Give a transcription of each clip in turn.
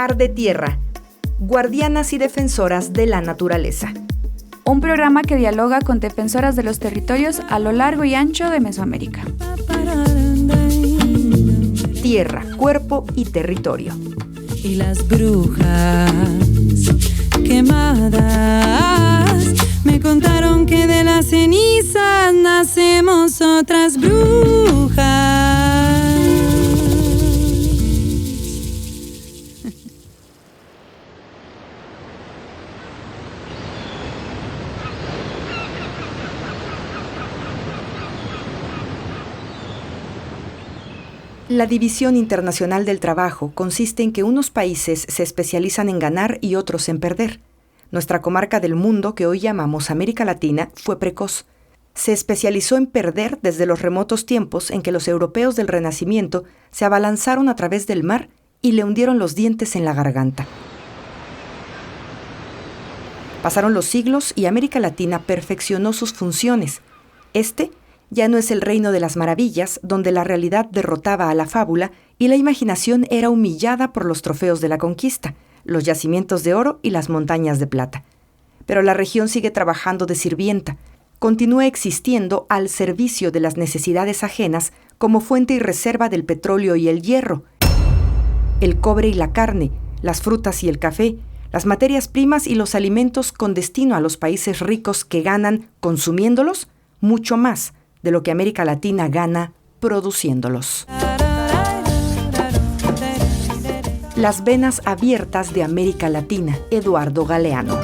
Arde Tierra, guardianas y defensoras de la naturaleza. Un programa que dialoga con defensoras de los territorios a lo largo y ancho de Mesoamérica. Tierra, cuerpo y territorio. Y las brujas quemadas me contaron que de las cenizas nacemos otras brujas. La División Internacional del Trabajo consiste en que unos países se especializan en ganar y otros en perder. Nuestra comarca del mundo, que hoy llamamos América Latina, fue precoz. Se especializó en perder desde los remotos tiempos en que los europeos del Renacimiento se abalanzaron a través del mar y le hundieron los dientes en la garganta. Pasaron los siglos y América Latina perfeccionó sus funciones. Este ya no es el reino de las maravillas, donde la realidad derrotaba a la fábula y la imaginación era humillada por los trofeos de la conquista, los yacimientos de oro y las montañas de plata. Pero la región sigue trabajando de sirvienta, continúa existiendo al servicio de las necesidades ajenas como fuente y reserva del petróleo y el hierro, el cobre y la carne, las frutas y el café, las materias primas y los alimentos con destino a los países ricos que ganan, consumiéndolos, mucho más de lo que América Latina gana produciéndolos. Las venas abiertas de América Latina, Eduardo Galeano.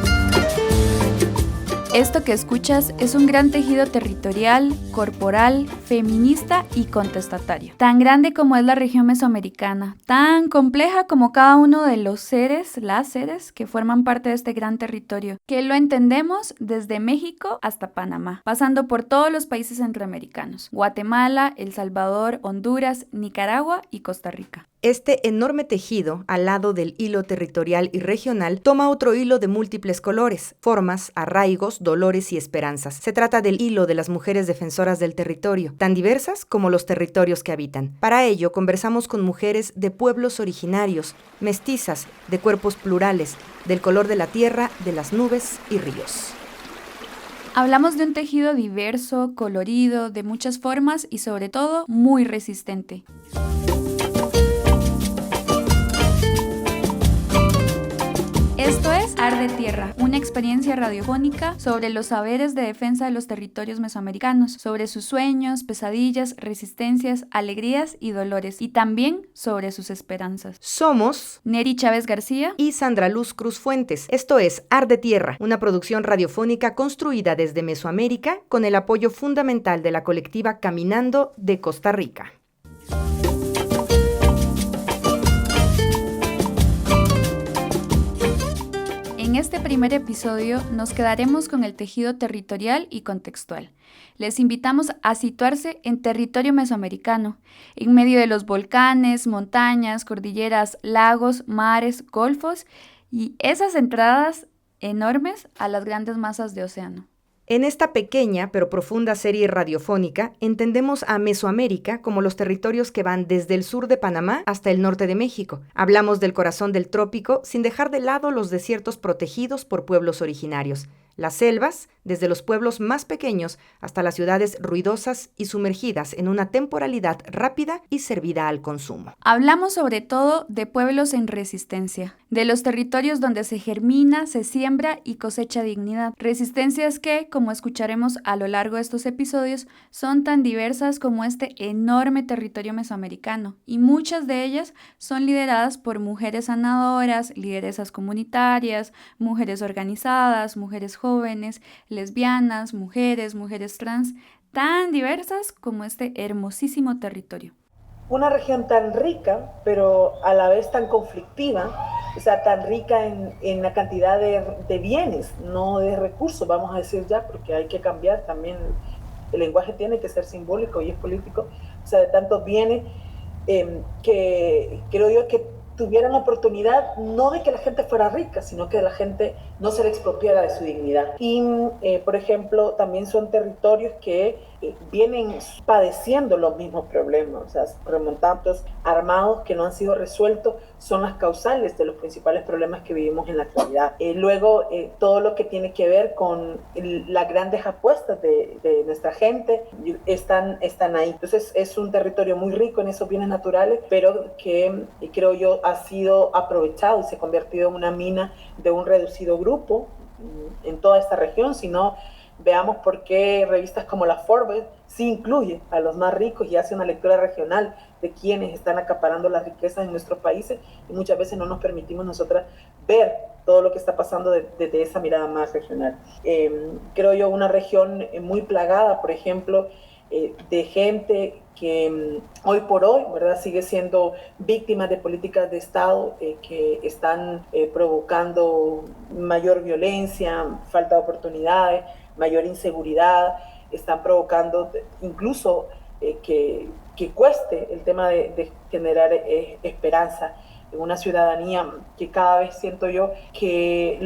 Esto que escuchas es un gran tejido territorial, corporal, feminista y contestatario. Tan grande como es la región mesoamericana, tan compleja como cada uno de los seres, las seres que forman parte de este gran territorio, que lo entendemos desde México hasta Panamá, pasando por todos los países centroamericanos, Guatemala, El Salvador, Honduras, Nicaragua y Costa Rica. Este enorme tejido, al lado del hilo territorial y regional, toma otro hilo de múltiples colores, formas, arraigos, dolores y esperanzas. Se trata del hilo de las mujeres defensoras del territorio, tan diversas como los territorios que habitan. Para ello, conversamos con mujeres de pueblos originarios, mestizas, de cuerpos plurales, del color de la tierra, de las nubes y ríos. Hablamos de un tejido diverso, colorido, de muchas formas y sobre todo muy resistente. Esto es Arde Tierra, una experiencia radiofónica sobre los saberes de defensa de los territorios mesoamericanos, sobre sus sueños, pesadillas, resistencias, alegrías y dolores, y también sobre sus esperanzas. Somos Neri Chávez García y Sandra Luz Cruz Fuentes. Esto es Arde Tierra, una producción radiofónica construida desde Mesoamérica con el apoyo fundamental de la colectiva Caminando de Costa Rica. En este primer episodio nos quedaremos con el tejido territorial y contextual. Les invitamos a situarse en territorio mesoamericano, en medio de los volcanes, montañas, cordilleras, lagos, mares, golfos y esas entradas enormes a las grandes masas de océano. En esta pequeña pero profunda serie radiofónica entendemos a Mesoamérica como los territorios que van desde el sur de Panamá hasta el norte de México. Hablamos del corazón del trópico sin dejar de lado los desiertos protegidos por pueblos originarios, las selvas, desde los pueblos más pequeños hasta las ciudades ruidosas y sumergidas en una temporalidad rápida y servida al consumo. Hablamos sobre todo de pueblos en resistencia, de los territorios donde se germina, se siembra y cosecha dignidad. Resistencias que, como escucharemos a lo largo de estos episodios, son tan diversas como este enorme territorio mesoamericano, y muchas de ellas son lideradas por mujeres sanadoras, lideresas comunitarias, mujeres organizadas, mujeres jóvenes, lesbianas, mujeres trans, tan diversas como este hermosísimo territorio. Una región tan rica, pero a la vez tan conflictiva, o sea, tan rica en la cantidad de bienes, no de recursos, vamos a decir ya, porque hay que cambiar también, el lenguaje tiene que ser simbólico y es político, o sea, de tantos bienes que creo yo que tuvieran la oportunidad no de que la gente fuera rica, sino que la gente no se le expropiara de su dignidad. Y, por ejemplo, también son territorios que vienen padeciendo los mismos problemas, o sea, remontados armados que no han sido resueltos son las causales de los principales problemas que vivimos en la actualidad. Luego, todo lo que tiene que ver con las grandes apuestas de nuestra gente están ahí. Entonces, es un territorio muy rico en esos bienes naturales, pero que creo yo ha sido aprovechado y se ha convertido en una mina de un reducido grupo en toda esta región, sino veamos por qué revistas como la Forbes sí incluye a los más ricos y hace una lectura regional de quienes están acaparando las riquezas en nuestros países, y muchas veces no nos permitimos nosotras ver todo lo que está pasando desde esa mirada más regional. Creo yo una región muy plagada, por ejemplo, de gente que hoy por hoy, ¿verdad?, sigue siendo víctima de políticas de Estado que están provocando mayor violencia, falta de oportunidades, mayor inseguridad, están provocando incluso que cueste el tema de generar esperanza en una ciudadanía que cada vez siento yo que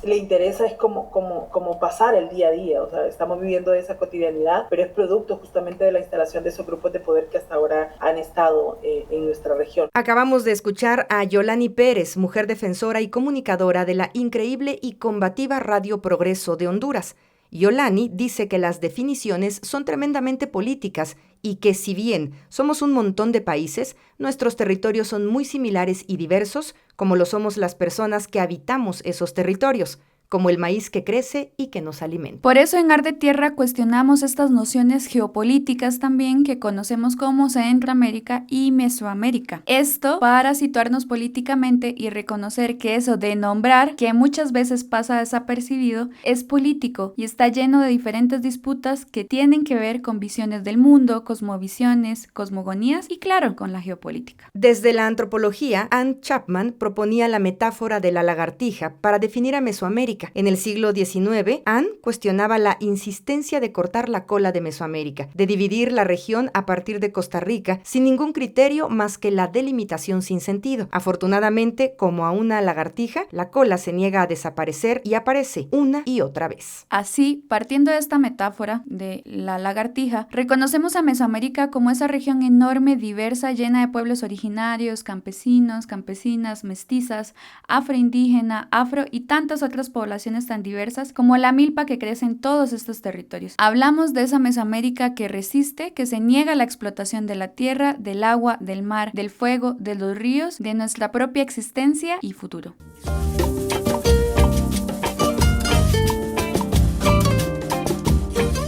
le interesa es como pasar el día a día. O sea, estamos viviendo de esa cotidianidad, pero es producto justamente de la instalación de esos grupos de poder que hasta ahora han estado en nuestra región. Acabamos de escuchar a Yolani Pérez, mujer defensora y comunicadora de la increíble y combativa Radio Progreso de Honduras. Yolani dice que las definiciones son tremendamente políticas y que si bien somos un montón de países, nuestros territorios son muy similares y diversos, como lo somos las personas que habitamos esos territorios, como el maíz que crece y que nos alimenta. Por eso en Arte Tierra cuestionamos estas nociones geopolíticas también que conocemos como Centroamérica y Mesoamérica. Esto para situarnos políticamente y reconocer que eso de nombrar, que muchas veces pasa desapercibido, es político y está lleno de diferentes disputas que tienen que ver con visiones del mundo, cosmovisiones, cosmogonías y claro, con la geopolítica. Desde la antropología, Anne Chapman proponía la metáfora de la lagartija para definir a Mesoamérica. En el siglo XIX, Anne cuestionaba la insistencia de cortar la cola de Mesoamérica, de dividir la región a partir de Costa Rica, sin ningún criterio más que la delimitación sin sentido. Afortunadamente, como a una lagartija, la cola se niega a desaparecer y aparece una y otra vez. Así, partiendo de esta metáfora de la lagartija, reconocemos a Mesoamérica como esa región enorme, diversa, llena de pueblos originarios, campesinos, campesinas, mestizas, afroindígena, afro y tantas otras poblaciones tan diversas como la milpa que crece en todos estos territorios. Hablamos de esa Mesoamérica que resiste, que se niega a la explotación de la tierra, del agua, del mar, del fuego, de los ríos, de nuestra propia existencia y futuro.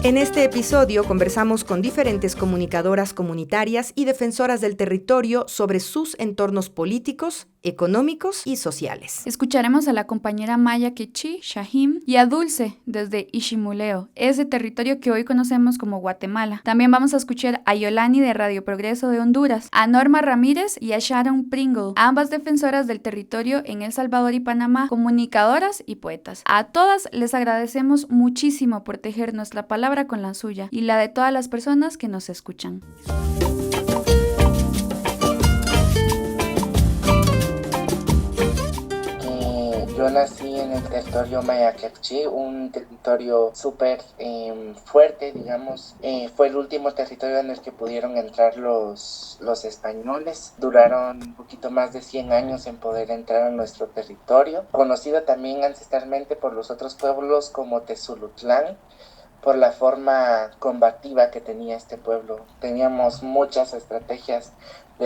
En este episodio conversamos con diferentes comunicadoras comunitarias y defensoras del territorio sobre sus entornos políticos, económicos y sociales. Escucharemos a la compañera Maya Quechi Shahim y a Dulce desde Ishimuleo, ese territorio que hoy conocemos como Guatemala. También vamos a escuchar a Yolani de Radio Progreso de Honduras, a Norma Ramírez y a Sharon Pringle, ambas defensoras del territorio en El Salvador y Panamá, comunicadoras y poetas. A todas les agradecemos muchísimo por tejer nuestra palabra con la suya y la de todas las personas que nos escuchan. Yo nací en el territorio Maya Quechí, un territorio súper fuerte, digamos. Fue el último territorio en el que pudieron entrar los españoles. Duraron un poquito más de 100 años en poder entrar a nuestro territorio. Conocido también ancestralmente por los otros pueblos como Tezulutlán, por la forma combativa que tenía este pueblo. Teníamos muchas estrategias.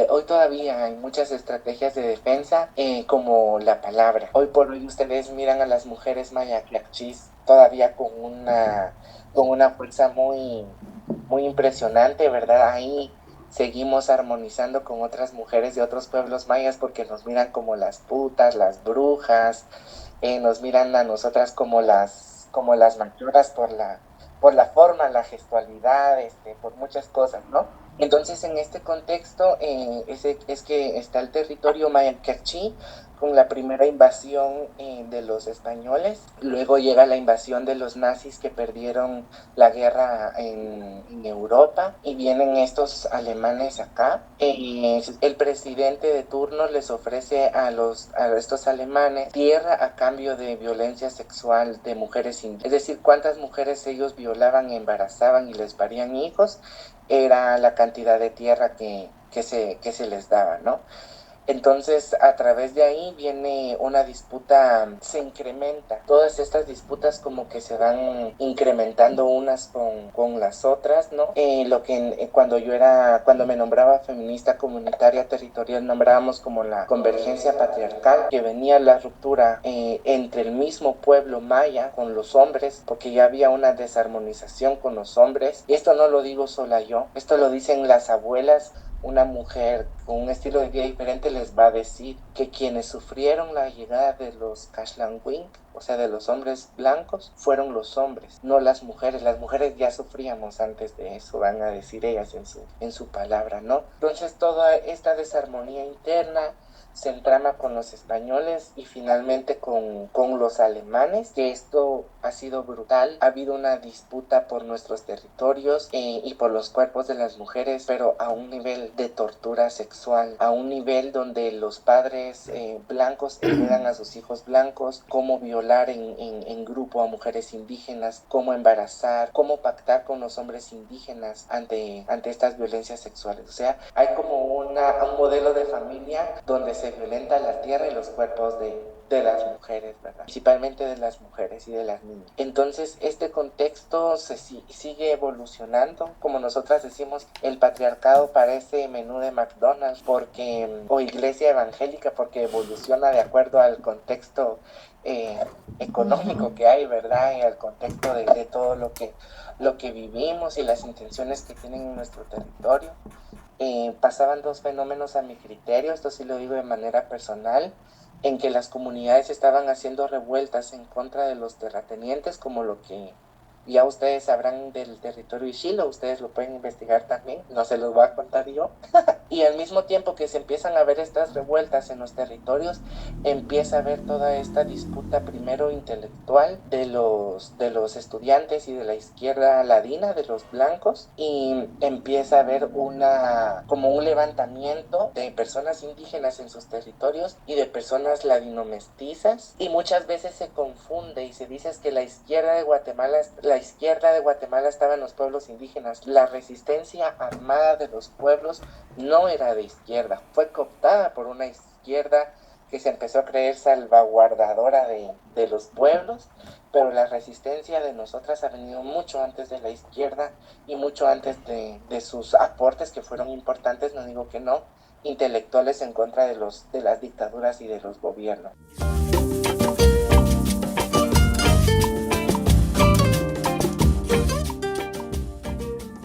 Hoy todavía hay muchas estrategias de defensa, como la palabra. Hoy por hoy ustedes miran a las mujeres mayaclachis todavía con una fuerza muy, muy impresionante, ¿verdad? Ahí seguimos armonizando con otras mujeres de otros pueblos mayas porque nos miran como las putas, las brujas, nos miran a nosotras como las mayoras por la forma, la gestualidad, por muchas cosas, ¿no? Entonces, en este contexto es que está el territorio maya Kerchí, con la primera invasión de los españoles. Luego llega la invasión de los nazis que perdieron la guerra en Europa, y vienen estos alemanes acá. El presidente de turno les ofrece a estos alemanes tierra a cambio de violencia sexual de mujeres indígenas. Es decir, cuántas mujeres ellos violaban, embarazaban y les parían hijos, era la cantidad de tierra que se les daba, ¿no? Entonces, a través de ahí viene una disputa, se incrementa. Todas estas disputas como que se van incrementando unas con las otras, ¿no? Cuando me nombraba feminista comunitaria territorial, nombrábamos como la convergencia patriarcal, que venía la ruptura entre el mismo pueblo maya con los hombres, porque ya había una desarmonización con los hombres. Y esto no lo digo sola yo, esto lo dicen las abuelas. Una mujer con un estilo de vida diferente les va a decir que quienes sufrieron la llegada de los Caxlanguín, o sea, de los hombres blancos, fueron los hombres, no las mujeres. Las mujeres ya sufríamos antes de eso, van a decir ellas en su palabra, ¿no? Entonces, toda esta desarmonía interna se entrama con los españoles y finalmente con los alemanes, que esto ha sido brutal. Ha habido una disputa por nuestros territorios y por los cuerpos de las mujeres, pero a un nivel de tortura sexual, a un nivel donde los padres blancos heredan a sus hijos blancos, cómo violar en grupo a mujeres indígenas, cómo embarazar, cómo pactar con los hombres indígenas ante estas violencias sexuales. O sea, hay como un modelo de familia donde se violenta la tierra y los cuerpos de las mujeres, ¿verdad? Principalmente de las mujeres y de las niñas. Entonces, este contexto sigue evolucionando. Como nosotras decimos, el patriarcado parece menú de McDonald's o iglesia evangélica, porque evoluciona de acuerdo al contexto económico que hay, ¿verdad? Y al contexto de todo lo que vivimos y las intenciones que tienen en nuestro territorio. Pasaban dos fenómenos a mi criterio, esto sí lo digo de manera personal, en que las comunidades estaban haciendo revueltas en contra de los terratenientes, como lo que ya ustedes sabrán del territorio Ixilo, ustedes lo pueden investigar también, no se los voy a contar yo. Y al mismo tiempo que se empiezan a ver estas revueltas en los territorios, empieza a haber toda esta disputa primero intelectual de los estudiantes y de la izquierda ladina, de los blancos, y empieza a haber como un levantamiento de personas indígenas en sus territorios y de personas ladino-mestizas, y muchas veces se confunde y se dice que la izquierda de Guatemala estaba en los pueblos indígenas. La resistencia armada de los pueblos no era de izquierda, fue cooptada por una izquierda que se empezó a creer salvaguardadora de los pueblos, pero la resistencia de nosotras ha venido mucho antes de la izquierda y mucho antes de sus aportes, que fueron importantes, no digo que no, intelectuales en contra de las dictaduras y de los gobiernos.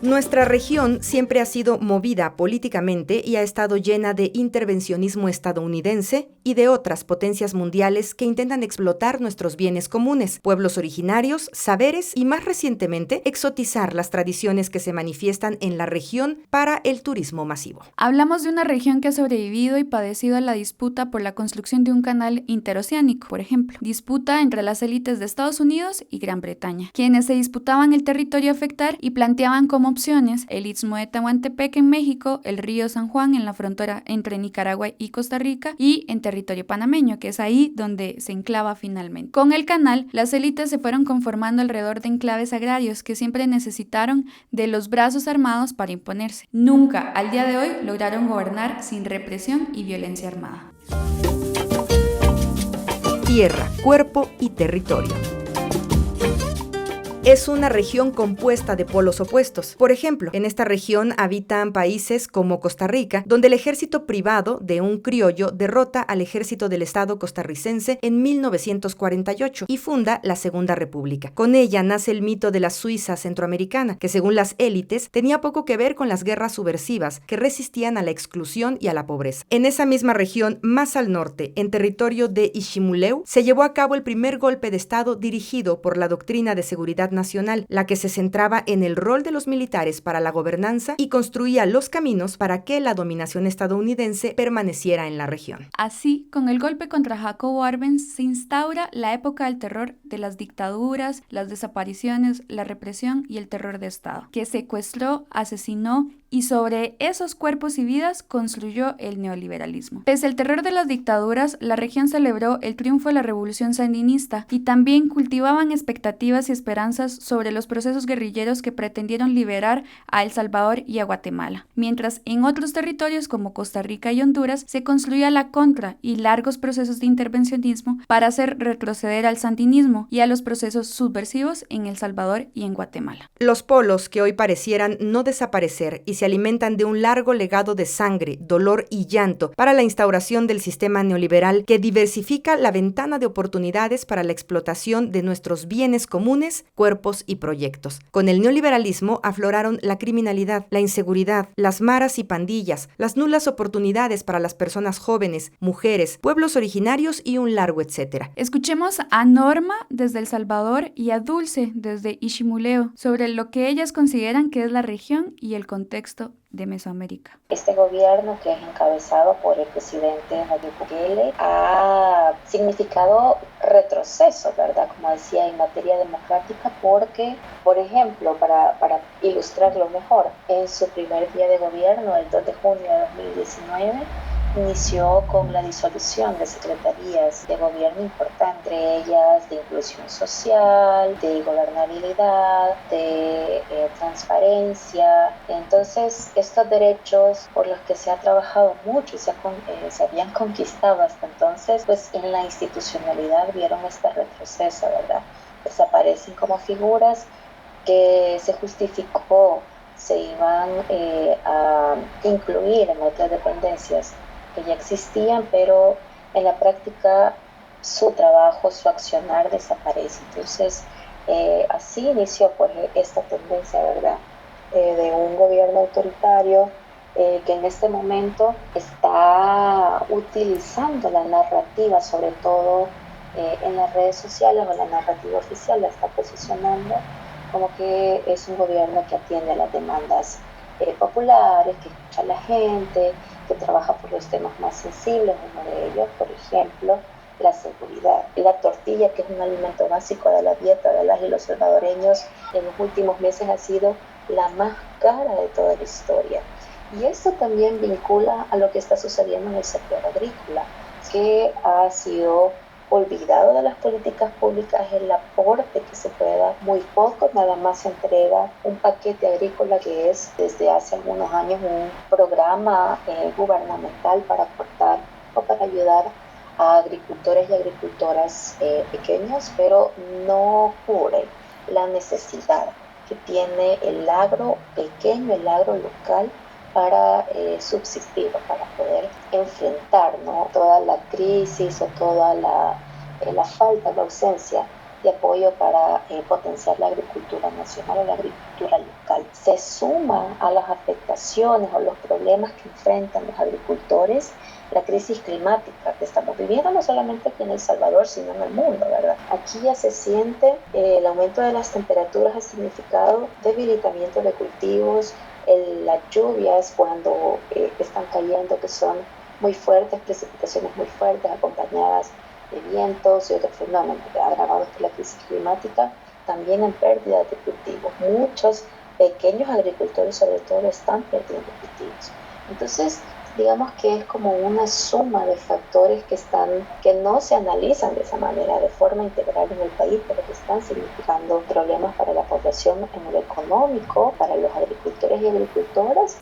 Nuestra región siempre ha sido movida políticamente y ha estado llena de intervencionismo estadounidense y de otras potencias mundiales que intentan explotar nuestros bienes comunes, pueblos originarios, saberes y, más recientemente, exotizar las tradiciones que se manifiestan en la región para el turismo masivo. Hablamos de una región que ha sobrevivido y padecido a la disputa por la construcción de un canal interoceánico, por ejemplo, disputa entre las élites de Estados Unidos y Gran Bretaña, quienes se disputaban el territorio a afectar y planteaban como opciones el Istmo de Tehuantepec en México, el río San Juan en la frontera entre Nicaragua y Costa Rica y en territorio panameño, que es ahí donde se enclava finalmente. Con el canal, las élites se fueron conformando alrededor de enclaves agrarios que siempre necesitaron de los brazos armados para imponerse. Nunca, al día de hoy, lograron gobernar sin represión y violencia armada. Tierra, cuerpo y territorio. Es una región compuesta de polos opuestos. Por ejemplo, en esta región habitan países como Costa Rica, donde el ejército privado de un criollo derrota al ejército del Estado costarricense en 1948 y funda la Segunda República. Con ella nace el mito de la Suiza centroamericana, que según las élites tenía poco que ver con las guerras subversivas que resistían a la exclusión y a la pobreza. En esa misma región, más al norte, en territorio de Iximuleu, se llevó a cabo el primer golpe de Estado dirigido por la Doctrina de Seguridad nacional, la que se centraba en el rol de los militares para la gobernanza y construía los caminos para que la dominación estadounidense permaneciera en la región. Así, con el golpe contra Jacobo Arbenz se instaura la época del terror de las dictaduras, las desapariciones, la represión y el terror de Estado, que secuestró, asesinó y sobre esos cuerpos y vidas construyó el neoliberalismo. Pese al terror de las dictaduras, la región celebró el triunfo de la revolución sandinista y también cultivaban expectativas y esperanzas sobre los procesos guerrilleros que pretendieron liberar a El Salvador y a Guatemala, mientras en otros territorios como Costa Rica y Honduras se construía la contra y largos procesos de intervencionismo para hacer retroceder al sandinismo y a los procesos subversivos en El Salvador y en Guatemala. Los polos que hoy parecieran no desaparecer y se alimentan de un largo legado de sangre, dolor y llanto para la instauración del sistema neoliberal que diversifica la ventana de oportunidades para la explotación de nuestros bienes comunes, cuerpos y proyectos. Con el neoliberalismo afloraron la criminalidad, la inseguridad, las maras y pandillas, las nulas oportunidades para las personas jóvenes, mujeres, pueblos originarios y un largo etcétera. Escuchemos a Norma desde El Salvador y a Dulce desde Ishimuleo sobre lo que ellas consideran que es la región y el contexto de Mesoamérica. Este gobierno, que es encabezado por el presidente Nayib Bukele, ha significado retroceso, ¿verdad? Como decía, en materia democrática, porque, por ejemplo, para ilustrarlo mejor, en su primer día de gobierno, el 2 de junio de 2019, inició con la disolución de secretarías de gobierno importantes, entre ellas de inclusión social, de gobernabilidad, de transparencia. Entonces, estos derechos por los que se ha trabajado mucho y se habían conquistado hasta entonces, pues en la institucionalidad vieron este retroceso, ¿verdad? Desaparecen como figuras que se justificó, se iban a incluir en otras dependencias que ya existían, pero en la práctica su trabajo, su accionar desaparece. Entonces, así inició pues esta tendencia, ¿verdad? De un gobierno autoritario que en este momento está utilizando la narrativa, sobre todo en las redes sociales, o la narrativa oficial la está posicionando como que es un gobierno que atiende a las demandas populares, que escucha a la gente, que trabaja por los temas más sensibles. Uno de ellos, por ejemplo, la seguridad. La tortilla, que es un alimento básico de la dieta de las y los salvadoreños, en los últimos meses ha sido la más cara de toda la historia. Y esto también vincula a lo que está sucediendo en el sector agrícola, que ha sido olvidado de las políticas públicas, el aporte que se puede dar, muy poco, nada más se entrega un paquete agrícola que es desde hace algunos años un programa gubernamental para aportar o para ayudar a agricultores y agricultoras pequeños, pero no cubre la necesidad que tiene el agro pequeño, el agro local, para subsistir o para poder enfrentar, ¿no?, toda la crisis o toda la falta, la ausencia de apoyo para potenciar la agricultura nacional o la agricultura local. Se suma a las afectaciones o los problemas que enfrentan los agricultores la crisis climática que estamos viviendo, no solamente aquí en El Salvador, sino en el mundo, ¿verdad? Aquí ya se siente el aumento de las temperaturas, ha significado debilitamiento de cultivos, las lluvias cuando están cayendo, que son muy fuertes, precipitaciones muy fuertes acompañadas de vientos y otros fenómenos agravados por la crisis climática, también en pérdidas de cultivos. Muchos pequeños agricultores sobre todo están perdiendo cultivos. Entonces, digamos que es como una suma de factores que no se analizan de esa manera, de forma integral en el país, pero que están significando problemas para la población en lo económico, para los agricultores y agricultoras.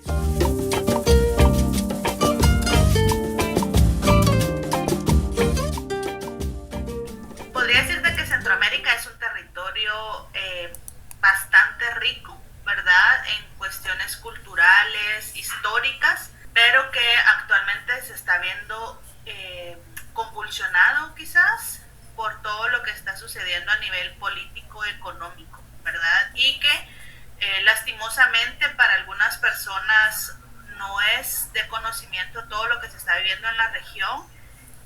Podría decirte que Centroamérica es un territorio bastante rico, ¿verdad?, en cuestiones culturales, históricas, pero que actualmente se está viendo convulsionado quizás por todo lo que está sucediendo a nivel político-económico, ¿verdad? Y que lastimosamente para algunas personas no es de conocimiento todo lo que se está viviendo en la región,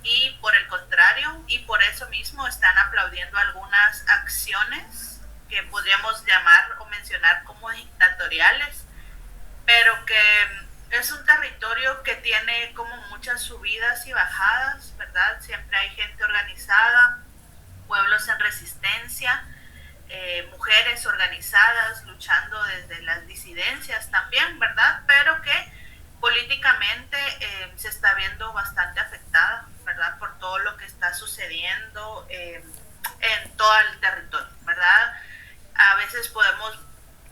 y por el contrario, y por eso mismo están aplaudiendo algunas acciones que podríamos llamar o mencionar como dictatoriales, pero que es un territorio que tiene como muchas subidas y bajadas, ¿verdad? Siempre hay gente organizada, pueblos en resistencia, mujeres organizadas luchando desde las disidencias también, ¿verdad? Pero que políticamente se está viendo bastante afectada, ¿verdad? Por todo lo que está sucediendo en todo el territorio, ¿verdad? A veces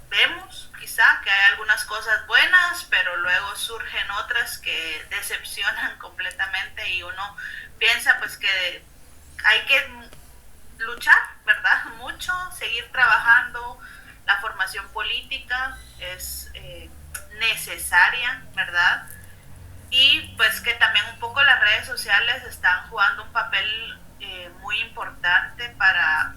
vemos quizá que hay algunas cosas buenas, pero luego surgen otras que decepcionan completamente y uno piensa pues que hay que luchar, ¿verdad? Mucho, seguir trabajando, la formación política es necesaria, ¿verdad? Y pues que también un poco las redes sociales están jugando un papel muy importante para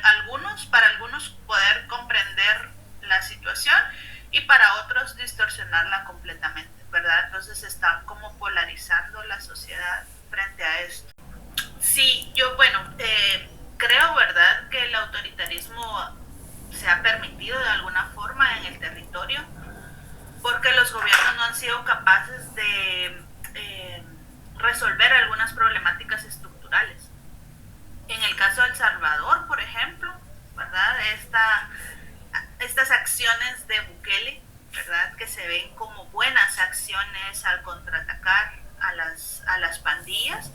algunos poder comprender la situación y para otros distorsionarla completamente, ¿verdad? Entonces están como polarizando la sociedad frente a esto. Sí, yo creo, ¿verdad?, que el autoritarismo se ha permitido de alguna forma en el territorio porque los gobiernos no han sido capaces de resolver algunas problemáticas estructurales. En el caso de El Salvador, por ejemplo, ¿verdad?, estas acciones de Bukele, ¿verdad?, que se ven como buenas acciones al contraatacar a las pandillas,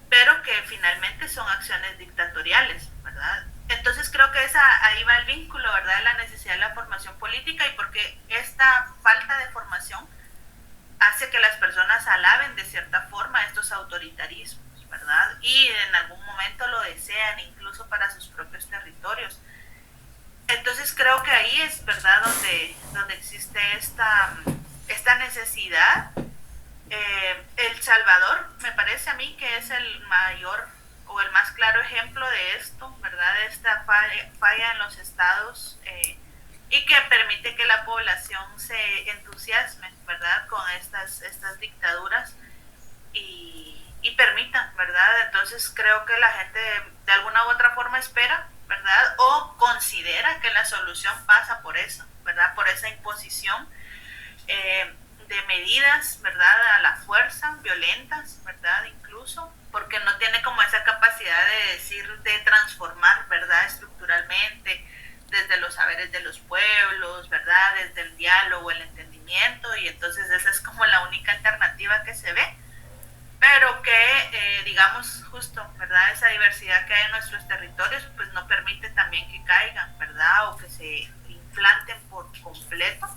pero que finalmente son acciones dictatoriales, ¿verdad? Entonces creo que ahí va el vínculo, ¿verdad?, de la necesidad de la formación política, y porque esta falta de formación hace que las personas alaben de cierta forma estos autoritarismos, ¿verdad? Y en algún momento lo desean incluso para sus propios territorios. Entonces creo que ahí es, ¿verdad?, donde existe esta necesidad. El Salvador me parece a mí que es el mayor o el más claro ejemplo de esto, ¿verdad? Esta falla en los estados y que permite que la población se entusiasme, ¿verdad?, con estas dictaduras y permitan, ¿verdad? Entonces creo que la gente de alguna u otra forma espera, ¿verdad?, o considera que la solución pasa por eso, ¿verdad?, por esa imposición de medidas, ¿verdad?, a la fuerza, violentas, ¿verdad?, incluso, porque no tiene como esa capacidad de transformar, ¿verdad?, estructuralmente, desde los saberes de los pueblos, ¿verdad?, desde el diálogo, el entendimiento, y entonces esa es como la única alternativa que se ve, pero que, digamos, justo, ¿verdad?, esa diversidad que hay en nuestros territorios, pues no permite también que caigan, ¿verdad?, o que se implanten por completo.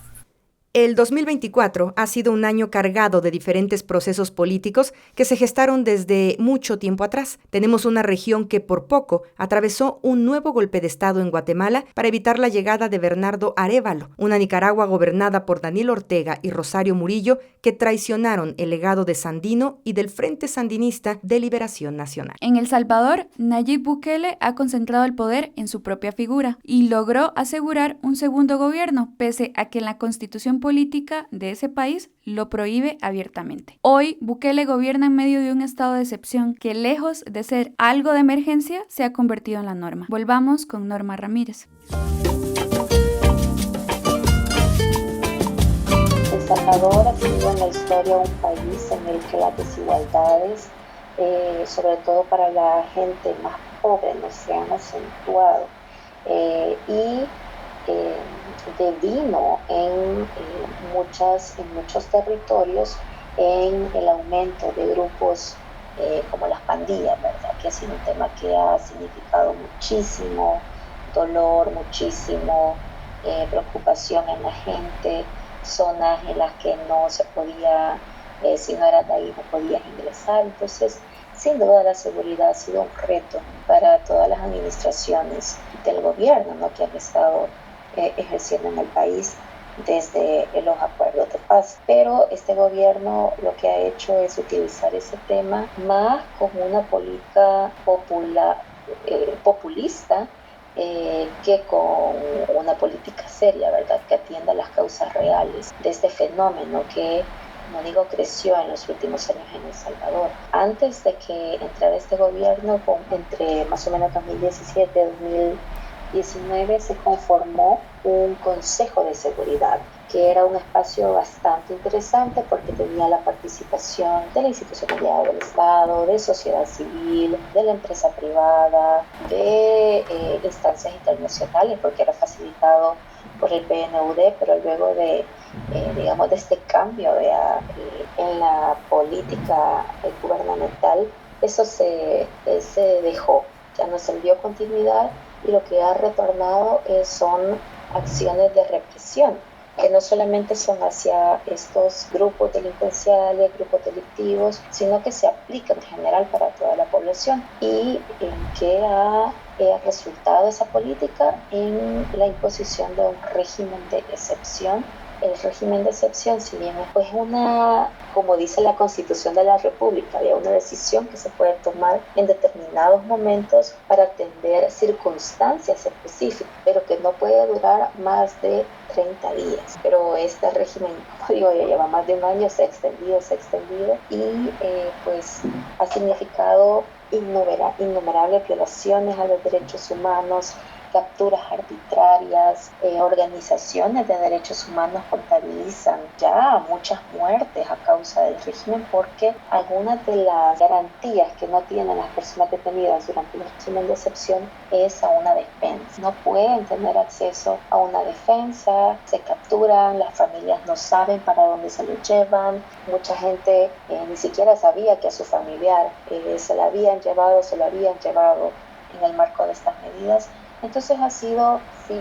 El 2024 ha sido un año cargado de diferentes procesos políticos que se gestaron desde mucho tiempo atrás. Tenemos una región que por poco atravesó un nuevo golpe de Estado en Guatemala para evitar la llegada de Bernardo Arévalo, una Nicaragua gobernada por Daniel Ortega y Rosario Murillo, que traicionaron el legado de Sandino y del Frente Sandinista de Liberación Nacional. En El Salvador, Nayib Bukele ha concentrado el poder en su propia figura y logró asegurar un segundo gobierno, pese a que en la Constitución política de ese país lo prohíbe abiertamente. Hoy, Bukele gobierna en medio de un estado de excepción que, lejos de ser algo de emergencia, se ha convertido en la norma. Volvamos con Norma Ramírez. El Salvador ha sido en la historia un país en el que las desigualdades, sobre todo para la gente más pobre, no se han acentuado devino en muchos territorios en el aumento de grupos como las pandillas, ¿verdad?, que ha sido un tema que ha significado muchísimo dolor, muchísimo preocupación en la gente, zonas en las que no se podía, si no eras de ahí no podías ingresar. Entonces, sin duda la seguridad ha sido un reto para todas las administraciones del gobierno, ¿no?, que han estado ejerciendo en el país desde los acuerdos de paz. Pero este gobierno lo que ha hecho es utilizar ese tema más como una política populista que con una política seria, ¿verdad?, que atienda las causas reales de este fenómeno que, como digo, creció en los últimos años en El Salvador. Antes de que entrara este gobierno, entre más o menos 2017 y 2019 se conformó un Consejo de Seguridad, que era un espacio bastante interesante porque tenía la participación de la institucionalidad del Estado, de sociedad civil, de la empresa privada, de instancias internacionales, porque era facilitado por el PNUD, pero luego de este cambio en la política gubernamental, eso se dejó, ya no se dio continuidad, y lo que ha retornado son acciones de represión, que no solamente son hacia estos grupos delincuenciales, grupos delictivos, sino que se aplican en general para toda la población. ¿Y en qué ha resultado esa política? En la imposición de un régimen de excepción. El régimen de excepción, si bien es una, como dice la Constitución de la República, de una decisión que se puede tomar en determinados momentos para atender circunstancias específicas, pero que no puede durar más de 30 días. Pero este régimen, como digo, ya lleva más de un año, se ha extendido y pues ha significado innumerables violaciones a los derechos humanos, capturas arbitrarias. Organizaciones de derechos humanos contabilizan ya muchas muertes a causa del régimen, porque algunas de las garantías que no tienen las personas detenidas durante el régimen de excepción es a una defensa. No pueden tener acceso a una defensa, se capturan, las familias no saben para dónde se lo llevan, mucha gente ni siquiera sabía que a su familiar se lo habían llevado en el marco de estas medidas. Entonces si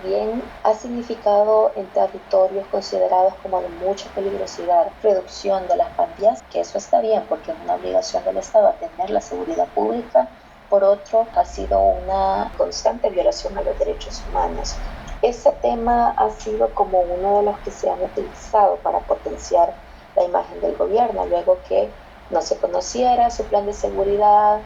bien ha significado en territorios considerados como de mucha peligrosidad, reducción de las pandillas, que eso está bien porque es una obligación del Estado atender la seguridad pública, por otro ha sido una constante violación a los derechos humanos. Ese tema ha sido como uno de los que se han utilizado para potenciar la imagen del gobierno, luego que no se conociera su plan de seguridad,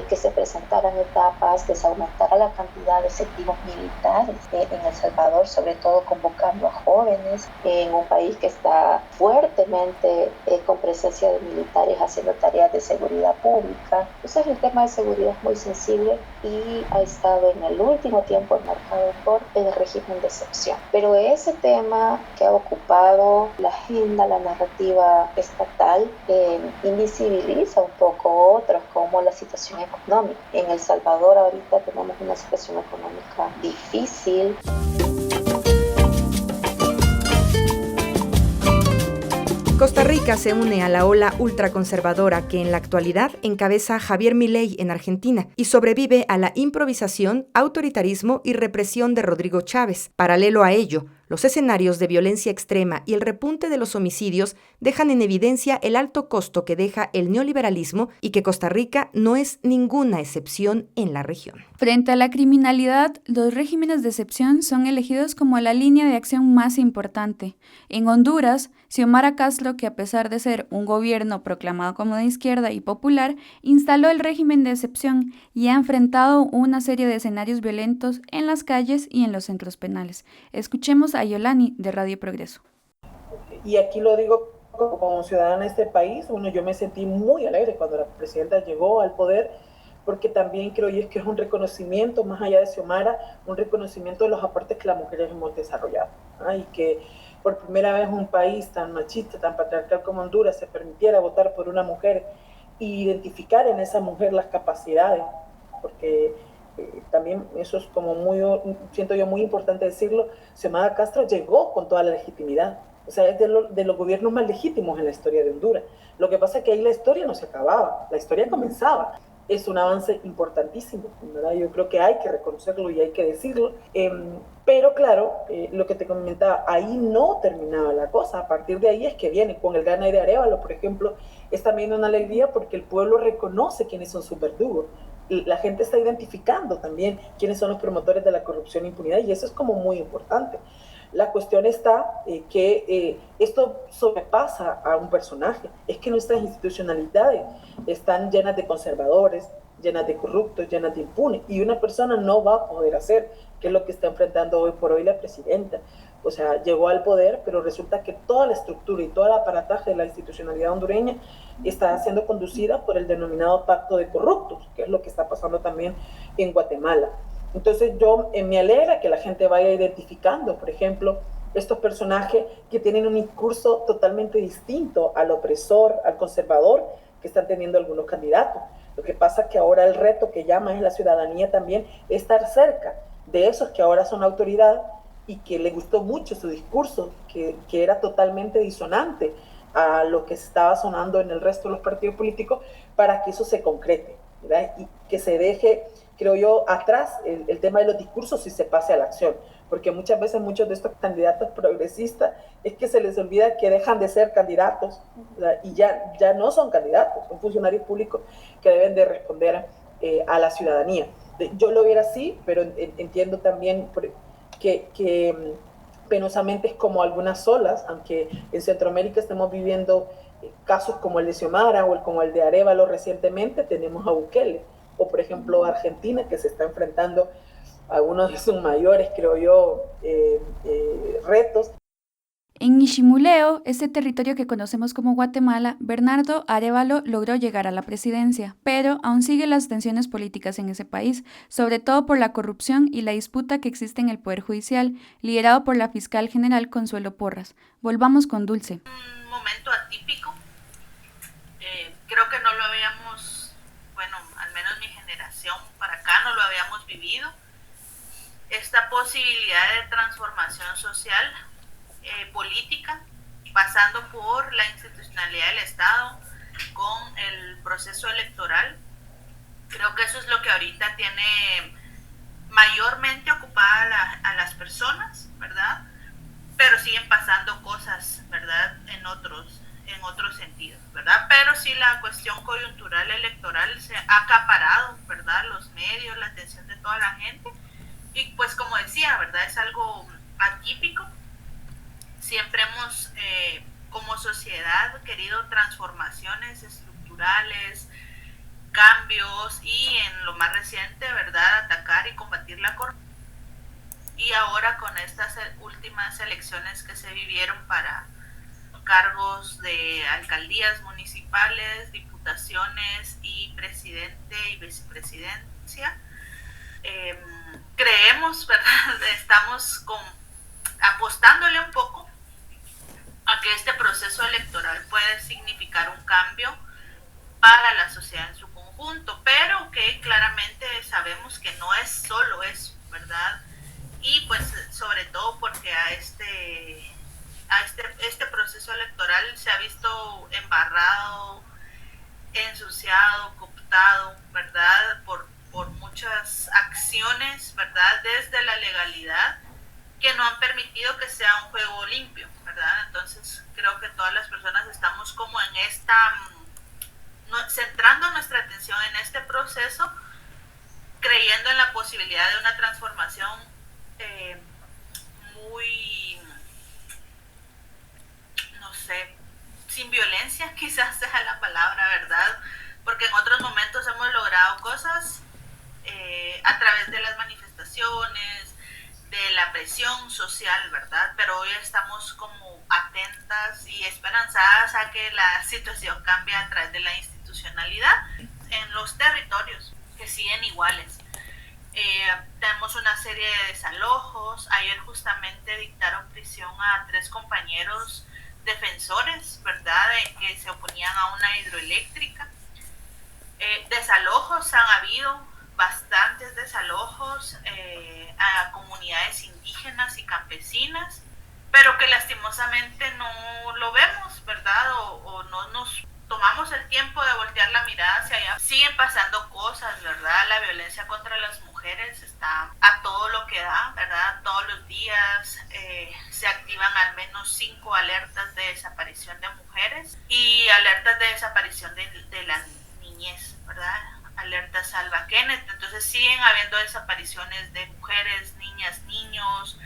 que se presentaran etapas, que se aumentara la cantidad de efectivos militares en El Salvador, sobre todo convocando a jóvenes en un país que está fuertemente con presencia de militares haciendo tareas de seguridad pública. Entonces el tema de seguridad es muy sensible y ha estado en el último tiempo enmarcado por el régimen de excepción. Pero ese tema que ha ocupado la agenda, la narrativa estatal, invisibiliza un poco otros, como la situación económica. En El Salvador ahorita tenemos una situación económica difícil. Costa Rica se une a la ola ultraconservadora que en la actualidad encabeza Javier Milei en Argentina y sobrevive a la improvisación, autoritarismo y represión de Rodrigo Chávez. Paralelo a ello, los escenarios de violencia extrema y el repunte de los homicidios dejan en evidencia el alto costo que deja el neoliberalismo y que Costa Rica no es ninguna excepción en la región. Frente a la criminalidad, los regímenes de excepción son elegidos como la línea de acción más importante. En Honduras, Xiomara Castro, que a pesar de ser un gobierno proclamado como de izquierda y popular, instaló el régimen de excepción y ha enfrentado una serie de escenarios violentos en las calles y en los centros penales. Escuchemos a Yolani de Radio Progreso. Y aquí lo digo como ciudadana de este país, yo me sentí muy alegre cuando la presidenta llegó al poder, porque también creo yo que es un reconocimiento, más allá de Xiomara, un reconocimiento de los aportes que las mujeres hemos desarrollado, ¿no? Y que por primera vez un país tan machista, tan patriarcal como Honduras se permitiera votar por una mujer e identificar en esa mujer las capacidades, porque también eso es como siento yo muy importante decirlo, Xiomara Castro llegó con toda la legitimidad, o sea, es de los gobiernos más legítimos en la historia de Honduras. Lo que pasa es que ahí la historia no se acababa, la historia comenzaba. Es un avance importantísimo, ¿verdad? Yo creo que hay que reconocerlo y hay que decirlo. Pero claro, lo que te comentaba, ahí no terminaba la cosa. A partir de ahí es que viene con el Gana de Arévalo, por ejemplo, es también una alegría porque el pueblo reconoce quiénes son sus verdugos. La gente está identificando también quiénes son los promotores de la corrupción e impunidad, y eso es como muy importante. La cuestión está que esto sobrepasa a un personaje. Es que nuestras institucionalidades están llenas de conservadores, llenas de corruptos, llenas de impunes, y una persona no va a poder hacer, que es lo que está enfrentando hoy por hoy la presidenta. O sea, llegó al poder, pero resulta que toda la estructura y todo el aparataje de la institucionalidad hondureña está siendo conducida por el denominado pacto de corruptos, que es lo que está pasando también en Guatemala. Entonces me alegra que la gente vaya identificando, por ejemplo, estos personajes que tienen un discurso totalmente distinto al opresor, al conservador que están teniendo algunos candidatos. Lo que pasa es que ahora el reto que llama es la ciudadanía también, estar cerca de esos que ahora son autoridad y que le gustó mucho su discurso, que era totalmente disonante a lo que estaba sonando en el resto de los partidos políticos, para que eso se concrete, ¿verdad? Y que se deje, creo yo, atrás el tema de los discursos y se pase a la acción, porque muchas veces muchos de estos candidatos progresistas es que se les olvida que dejan de ser candidatos, ¿verdad? Y ya no son candidatos, son funcionarios públicos que deben de responder a la ciudadanía. Yo lo viera así, pero entiendo también que penosamente es como algunas olas, aunque en Centroamérica estamos viviendo casos como el de Xiomara o como el de Arévalo recientemente, tenemos a Bukele, o por ejemplo Argentina, que se está enfrentando a uno de sus mayores, creo yo, retos. En Ishimuleo, este territorio que conocemos como Guatemala, Bernardo Arévalo logró llegar a la presidencia, pero aún siguen las tensiones políticas en ese país, sobre todo por la corrupción y la disputa que existe en el Poder Judicial, liderado por la fiscal general Consuelo Porras. Volvamos con Dulce. Un momento atípico, creo que no lo habíamos, bueno, al menos mi generación para acá no lo habíamos vivido, esta posibilidad de transformación social, política, pasando por la institucionalidad del Estado con el proceso electoral. Creo que eso es lo que ahorita tiene mayormente ocupada a las personas, ¿verdad? Pero siguen pasando cosas, ¿verdad? En otros sentidos, ¿verdad? Pero sí la cuestión coyuntural electoral se ha acaparado, ¿verdad? Los medios, la atención de toda la gente. Y pues como decía, ¿verdad? Es algo atípico. Siempre hemos, como sociedad, querido transformaciones estructurales, cambios y en lo más reciente, ¿verdad?, atacar y combatir la corrupción. Y ahora con estas últimas elecciones que se vivieron para cargos de alcaldías municipales, diputaciones y presidente y vicepresidencia, creemos, ¿verdad?, estamos apostándole un poco a que este proceso electoral puede significar un cambio para la sociedad en su conjunto, pero que claramente sabemos que no es solo eso, ¿verdad? Y pues sobre todo porque este proceso electoral se ha visto embarrado, ensuciado, cooptado, ¿verdad? Por muchas acciones, ¿verdad? Desde la legalidad, que no han permitido que sea un juego limpio, ¿verdad? Entonces creo que todas las personas estamos como en centrando nuestra atención en este proceso, creyendo en la posibilidad de una transformación muy, no sé, sin violencia, quizás sea la palabra, ¿verdad? Porque en otros momentos hemos logrado cosas a través de las manifestaciones, de la presión social, ¿verdad? Pero hoy estamos como atentas y esperanzadas a que la situación cambie a través de la institucionalidad en los territorios, que siguen iguales. Tenemos una serie de desalojos. Ayer justamente dictaron prisión a 3 compañeros defensores, ¿verdad?, que se oponían a una hidroeléctrica. Desalojos han habido, bastantes desalojos a comunidades indígenas y campesinas, pero que lastimosamente no lo vemos, ¿verdad? O no nos tomamos el tiempo de voltear la mirada hacia allá. Siguen pasando cosas, ¿verdad? La violencia contra las mujeres está a todo lo que da, ¿verdad? Todos los días se activan al menos 5 alertas de desaparición de mujeres y alertas de desaparición de la niñez, ¿verdad? Alerta Salva Kenneth. Entonces siguen habiendo desapariciones de mujeres, niñas, niños,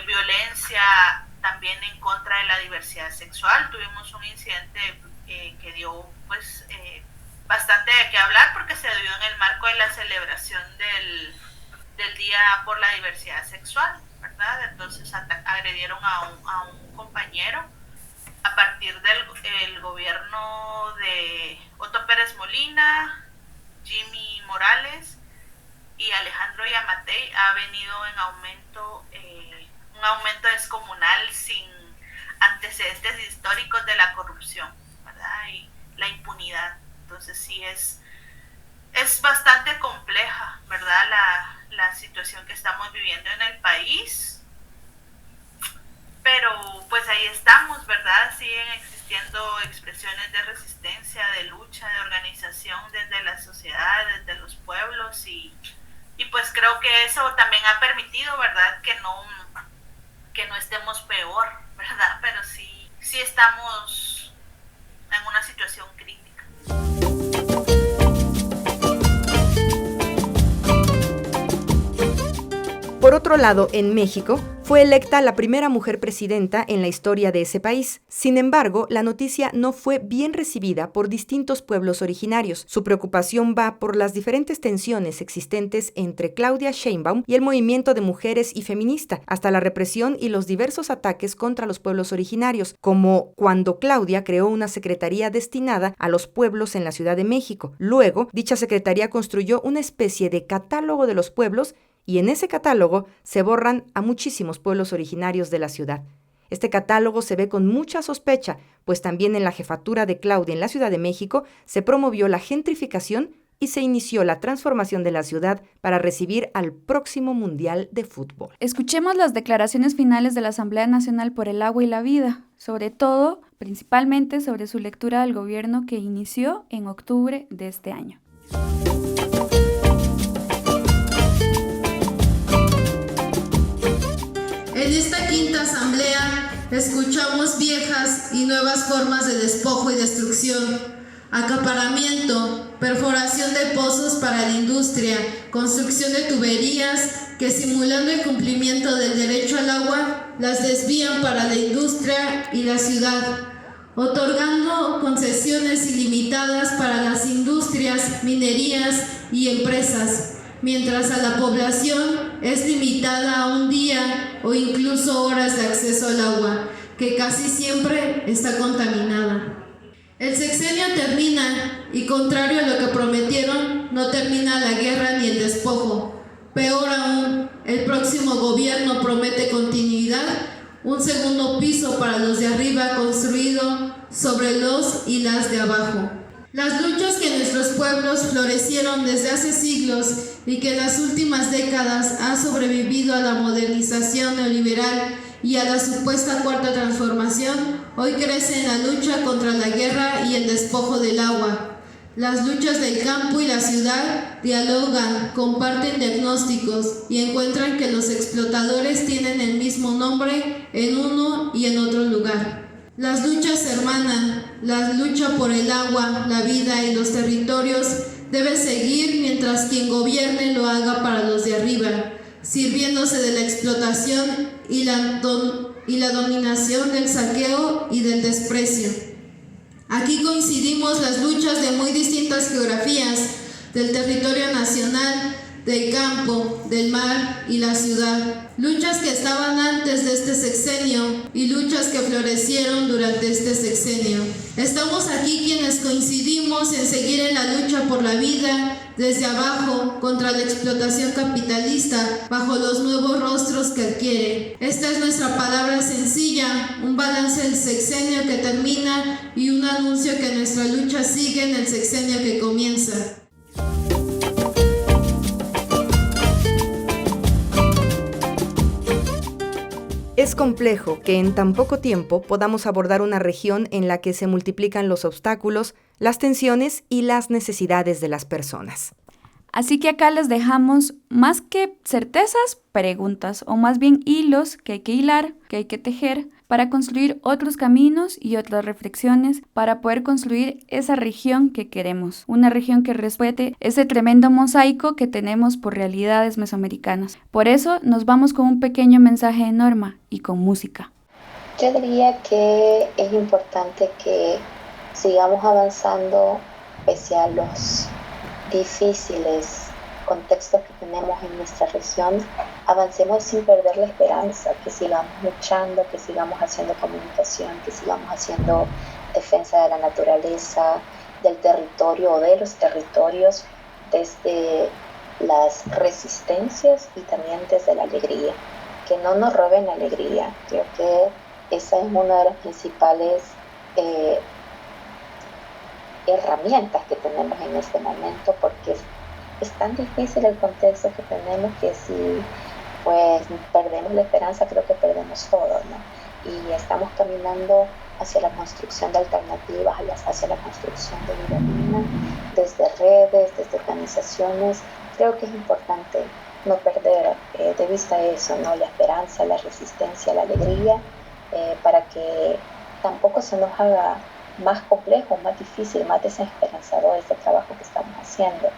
violencia también en contra de la diversidad sexual. Tuvimos un incidente que dio pues bastante de qué hablar porque se dio en el marco de la celebración del Día por la Diversidad Sexual, ¿verdad? Entonces agredieron a un compañero a partir del gobierno de Otto Pérez Molina, Jimmy Morales y Alejandro Yamatei ha venido en aumento, un aumento descomunal sin antecedentes históricos de la corrupción, ¿verdad? Y la impunidad. Entonces sí es bastante compleja, ¿verdad? La situación que estamos viviendo en el país, pero pues ahí estamos, ¿verdad? Siguen existiendo expresiones de resistencia, de lucha, de organización desde la sociedad, desde los pueblos, y pues creo que eso también ha permitido, ¿verdad? Que no estemos peor, ¿verdad? Pero sí estamos en una situación crítica. Por otro lado, en México, fue electa la primera mujer presidenta en la historia de ese país. Sin embargo, la noticia no fue bien recibida por distintos pueblos originarios. Su preocupación va por las diferentes tensiones existentes entre Claudia Sheinbaum y el movimiento de mujeres y feminista, hasta la represión y los diversos ataques contra los pueblos originarios, como cuando Claudia creó una secretaría destinada a los pueblos en la Ciudad de México. Luego, dicha secretaría construyó una especie de catálogo de los pueblos y en ese catálogo se borran a muchísimos pueblos originarios de la ciudad. Este catálogo se ve con mucha sospecha, pues también en la jefatura de Claudia en la Ciudad de México se promovió la gentrificación y se inició la transformación de la ciudad para recibir al próximo Mundial de Fútbol. Escuchemos las declaraciones finales de la Asamblea Nacional por el Agua y la Vida, sobre todo, principalmente sobre su lectura del gobierno que inició en octubre de este año. En esta quinta asamblea escuchamos viejas y nuevas formas de despojo y destrucción, acaparamiento, perforación de pozos para la industria, construcción de tuberías que simulando el cumplimiento del derecho al agua, las desvían para la industria y la ciudad, otorgando concesiones ilimitadas para las industrias, minerías y empresas, mientras a la población es limitada a un día o incluso horas de acceso al agua, que casi siempre está contaminada. El sexenio termina y, contrario a lo que prometieron, no termina la guerra ni el despojo. Peor aún, el próximo gobierno promete continuidad, un segundo piso para los de arriba construido sobre los y las de abajo. Las luchas que nuestros pueblos florecieron desde hace siglos y que en las últimas décadas han sobrevivido a la modernización neoliberal y a la supuesta cuarta transformación, hoy crecen en la lucha contra la guerra y el despojo del agua. Las luchas del campo y la ciudad dialogan, comparten diagnósticos y encuentran que los explotadores tienen el mismo nombre en uno y en otro lugar. Las luchas se hermanan, la lucha por el agua, la vida y los territorios debe seguir mientras quien gobierne lo haga para los de arriba, sirviéndose de la explotación y la dominación del saqueo y del desprecio. Aquí coincidimos las luchas de muy distintas geografías, del territorio nacional, del campo, del mar y la ciudad. Luchas que estaban antes de este sexenio y luchas que florecieron durante este sexenio. Estamos aquí quienes coincidimos en seguir en la lucha por la vida desde abajo contra la explotación capitalista bajo los nuevos rostros que adquiere. Esta es nuestra palabra sencilla, un balance del sexenio que termina y un anuncio que nuestra lucha sigue en el sexenio que comienza. Es complejo que en tan poco tiempo podamos abordar una región en la que se multiplican los obstáculos, las tensiones y las necesidades de las personas. Así que acá les dejamos más que certezas, preguntas, o más bien hilos que hay que hilar, que hay que tejer, para construir otros caminos y otras reflexiones para poder construir esa región que queremos, una región que respete ese tremendo mosaico que tenemos por realidades mesoamericanas. Por eso nos vamos con un pequeño mensaje de Norma y con música. Yo diría que es importante que sigamos avanzando pese a los difíciles contextos que tenemos en nuestra región, avancemos sin perder la esperanza, que sigamos luchando, que sigamos haciendo comunicación, que sigamos haciendo defensa de la naturaleza, del territorio o de los territorios, desde las resistencias y también desde la alegría. Que no nos roben la alegría. Creo que esa es una de las principales herramientas que tenemos en este momento, porque es tan difícil el contexto que tenemos que si pues perdemos la esperanza, creo que perdemos todo, ¿no? Y estamos caminando hacia la construcción de alternativas, hacia la construcción de vida digna, desde redes, desde organizaciones. Creo que es importante no perder de vista eso, ¿no? La esperanza, la resistencia, la alegría, para que tampoco se nos haga más complejo, más difícil, más desesperanzador este trabajo que estamos haciendo.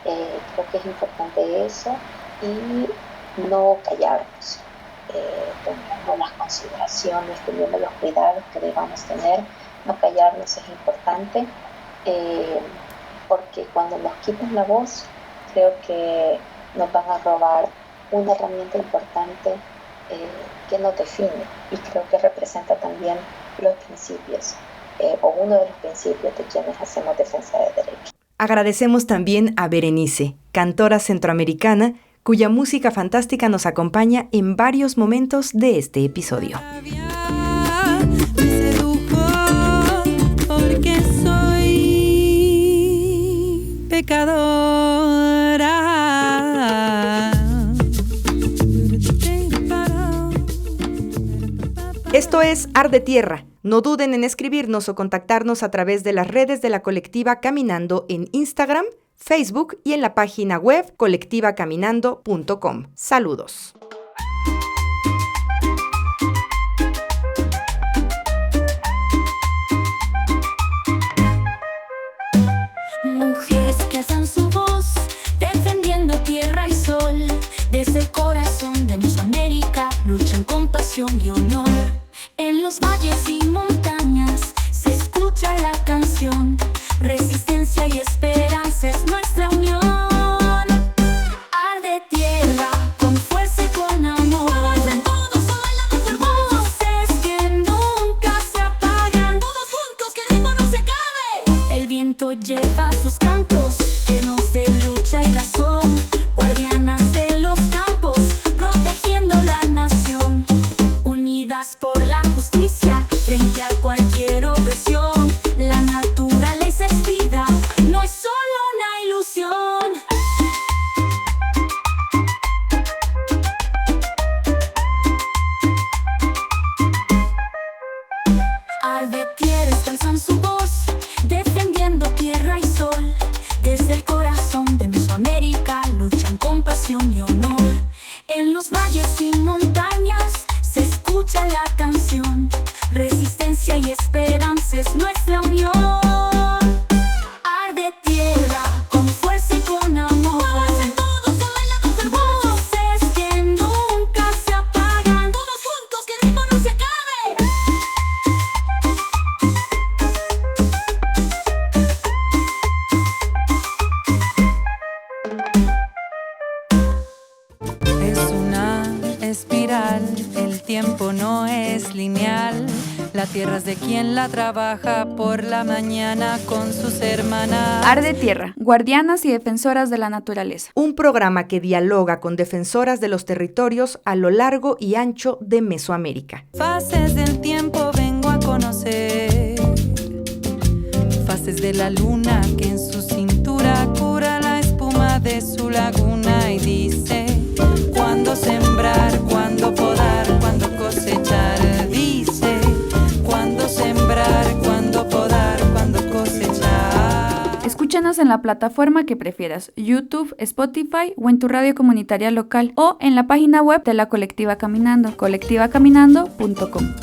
Creo que es importante eso y no callarnos, teniendo las consideraciones, teniendo los cuidados que debamos tener. No callarnos es importante, porque cuando nos quitan la voz, creo que nos van a robar una herramienta importante que nos define y creo que representa también los principios o uno de los principios de quienes hacemos defensa de derechos. Agradecemos también a Berenice, cantora centroamericana, cuya música fantástica nos acompaña en varios momentos de este episodio. Me sedujo porque soy pecadora. Esto es Arde Tierra. No duden en escribirnos o contactarnos a través de las redes de la colectiva Caminando en Instagram, Facebook y en la página web colectivacaminando.com. Saludos. Mujeres que alzan su voz, defendiendo tierra y sol. Desde el corazón de Mesoamérica luchan con pasión y honor. En los valles y montañas se escucha la canción. Resistencia y esperanza es nuestra unión. Arde tierra con fuerza y con amor. Todos bailando por voces que nunca se apagan. Todos juntos que el ritmo no se acabe. El viento lleva sus cantos llenos de lucha y razón. Guardianas de los campos protegiendo la nación. Unidas por la justicia frente a cualquier opresión. La naturaleza es vida, no es solo una ilusión. Arde tierra, alzan su voz, defendiendo tierra y sol. Desde el corazón de Mesoamérica luchan con pasión y honor. En los valles y montañas se escucha la canción. Resistencia y esperanza es nuestra unión. Arde tierra con fuerza y con amor. Todos bailando por voces que nunca se apagan. Todos juntos que el ritmo no se acabe. Es una espiral, el tiempo no es lineal. La tierra es de quien la trabaja por la mañana con sus hermanas. Arde Tierra, guardianas y defensoras de la naturaleza. Un programa que dialoga con defensoras de los territorios a lo largo y ancho de Mesoamérica. Fases del tiempo vengo a conocer. Fases de la luna que en su cintura cura la espuma de su laguna y dice cuándo sembrar, cuándo podar, cuándo cosechar. Dice cuándo sembrar, cuándo podar, cuándo cosechar. Escúchanos en la plataforma que prefieras, YouTube, Spotify o en tu radio comunitaria local o en la página web de la Colectiva Caminando, colectivacaminando.com.